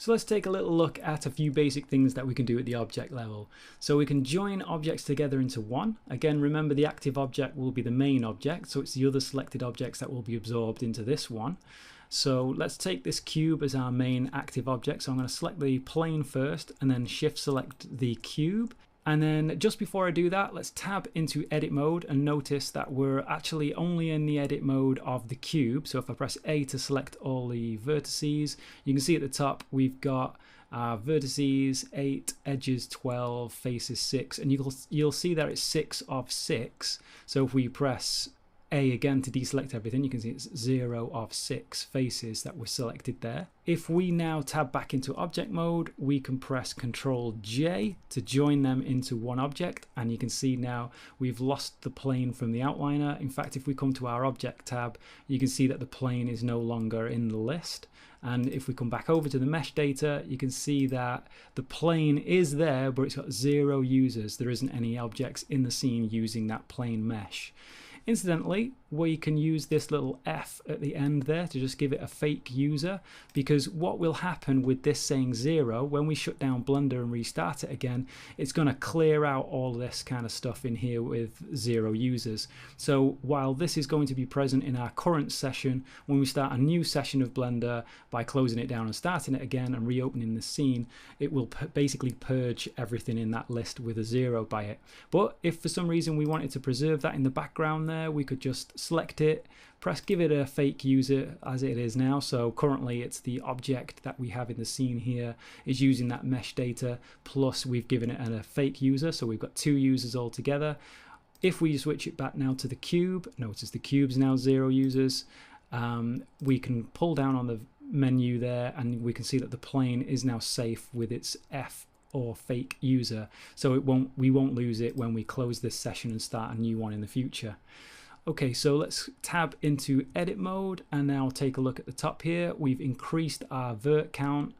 So let's take a little look at a few basic things that we can do at the object level. So we can join objects together into one. Again, remember the active object will be the main object, so it's the other selected objects that will be absorbed into this one. So let's take this cube as our main active object. So I'm going to select the plane first and then shift select the cube. And then just before I do that, let's tab into edit mode and notice that we're actually only in the edit mode of the cube. So if I press A to select all the vertices, you can see at the top we've got vertices 8, edges 12, faces 6, and you'll see that it's 6 of 6. So if we press A again to deselect everything, you can see it's 0 of 6 faces that were selected there. If we now tab back into object mode, we can press Ctrl J to join them into one object, and you can see now we've lost the plane from the outliner. In fact, if we come to our object tab, you can see that the plane is no longer in the list. And if we come back over to the mesh data, you can see that the plane is there, but it's got 0 users. There isn't any objects in the scene using that plane mesh. Incidentally, we can use this little F at the end there to just give it a fake user, because what will happen with this saying 0, when we shut down Blender and restart it again, it's going to clear out all this kind of stuff in here with 0 users. So while this is going to be present in our current session, when we start a new session of Blender by closing it down and starting it again and reopening the scene, it will basically purge everything in that list with a 0 by it. But if for some reason we wanted to preserve that in the background there, we could just select it, give it a fake user as it is now. So currently it's the object that we have in the scene here is using that mesh data, plus we've given it a fake user, so we've got 2 users altogether. If we switch it back now to the cube, notice the cube's now 0 users. We can pull down on the menu there and we can see that the plane is now safe with its F or fake user, so we won't lose it when we close this session and start a new one in the future. Okay, so let's tab into edit mode and now take a look at the top here. We've increased our vert count,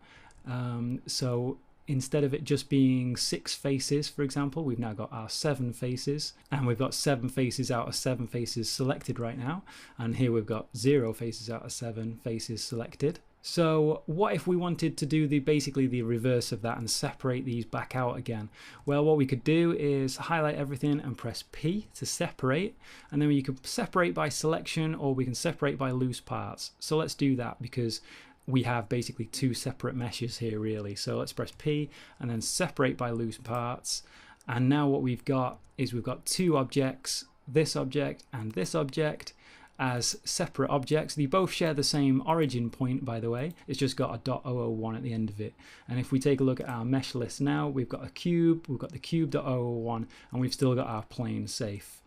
so instead of it just being 6 faces, for example, we've now got our 7 faces, and we've got 7 faces out of 7 faces selected right now, and here we've got 0 faces out of 7 faces selected. So what if we wanted to do basically the reverse of that and separate these back out again? Well, what we could do is highlight everything and press P to separate, and then you can separate by selection or we can separate by loose parts. So let's do that because we have basically 2 separate meshes here really. So let's press P and then separate by loose parts, and now what we've got is we've got 2 objects, this object and this object, as separate objects. They both share the same origin point, by the way. It's just got a .001 at the end of it. And if we take a look at our mesh list now, we've got a cube, we've got the cube.001, and we've still got our plane safe.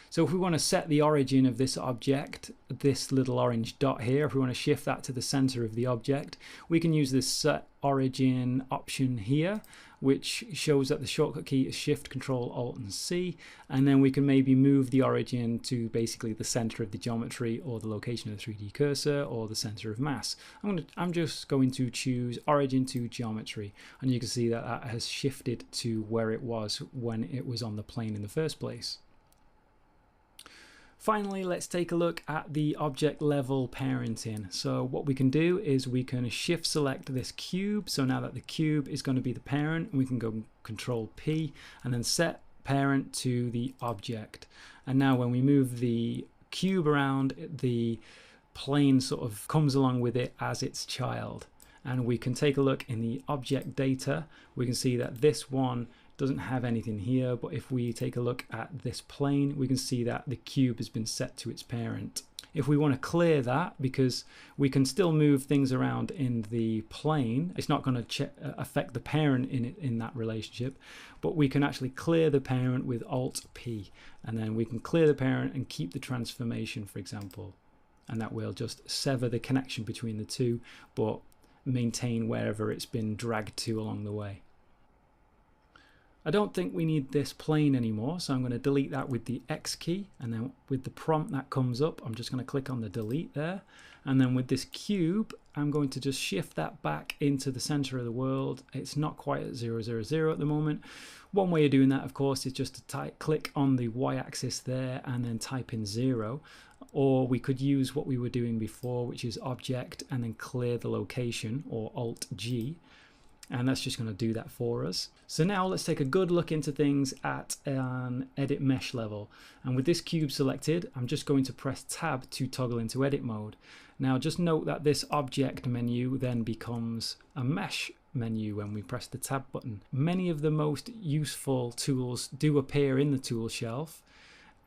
So if we want to set the origin of this object, this little orange dot here, if we want to shift that to the center of the object, we can use this set origin option here, which shows that the shortcut key is Shift, Control, Alt and C, and then we can maybe move the origin to basically the center of the geometry or the location of the 3D cursor or the center of mass. I'm just going to choose origin to geometry, and you can see that that has shifted to where it was when it was on the plane in the first place. Finally, let's take a look at the object level parenting. So what we can do is we can shift select this cube. So now that the cube is going to be the parent, we can go Control P and then set parent to the object. And now when we move the cube around, the plane sort of comes along with it as its child. And we can take a look in the object data. We can see that this one doesn't have anything here, but if we take a look at this plane, we can see that the cube has been set to its parent. If we want to clear that, because we can still move things around in the plane, it's not going to affect the parent in that relationship, but we can actually clear the parent with Alt P, and then we can clear the parent and keep the transformation, for example, and that will just sever the connection between the two, but maintain wherever it's been dragged to along the way. I don't think we need this plane anymore, so I'm going to delete that with the X key, and then with the prompt that comes up, I'm just going to click on the delete there, and then with this cube, I'm going to just shift that back into the center of the world. It's not quite at 0, 0, 0 at the moment. One way of doing that, of course, is just to click on the Y-axis there and then type in 0. or we could use what we were doing before, which is Object and then clear the location, or Alt G. And that's just going to do that for us. So now let's take a good look into things at an edit mesh level. And with this cube selected, I'm just going to press tab to toggle into edit mode. Now just note that this object menu then becomes a mesh menu when we press the tab button. Many of the most useful tools do appear in the tool shelf,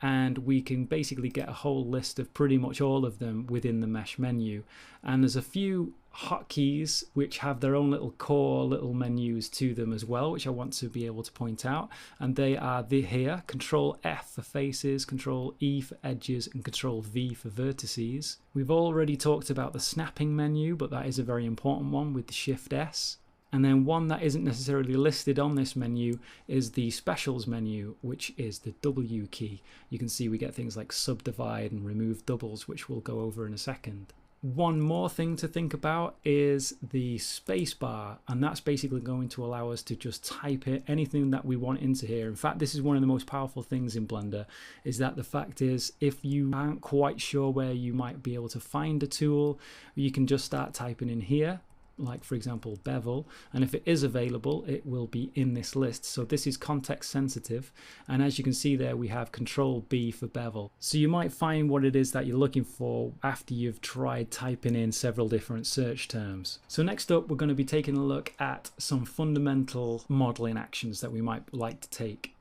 and we can basically get a whole list of pretty much all of them within the mesh menu. And there's a few hotkeys which have their own little core little menus to them as well, which I want to be able to point out, and they are here: Control F for faces, Control E for edges, and Control V for vertices. We've already talked about the snapping menu, but that is a very important one with the Shift S. And then one that isn't necessarily listed on this menu is the specials menu, which is the W key. You can see we get things like subdivide and remove doubles, which we'll go over in a second. One more thing to think about is the space bar, and that's basically going to allow us to just type in anything that we want into here. In fact, this is one of the most powerful things in Blender, is that the fact is, if you aren't quite sure where you might be able to find a tool, you can just start typing in here, like for example bevel, and if it is available it will be in this list. So this is context sensitive, and as you can see there we have Control B for bevel. So you might find what it is that you're looking for after you've tried typing in several different search terms. So next up we're going to be taking a look at some fundamental modeling actions that we might like to take.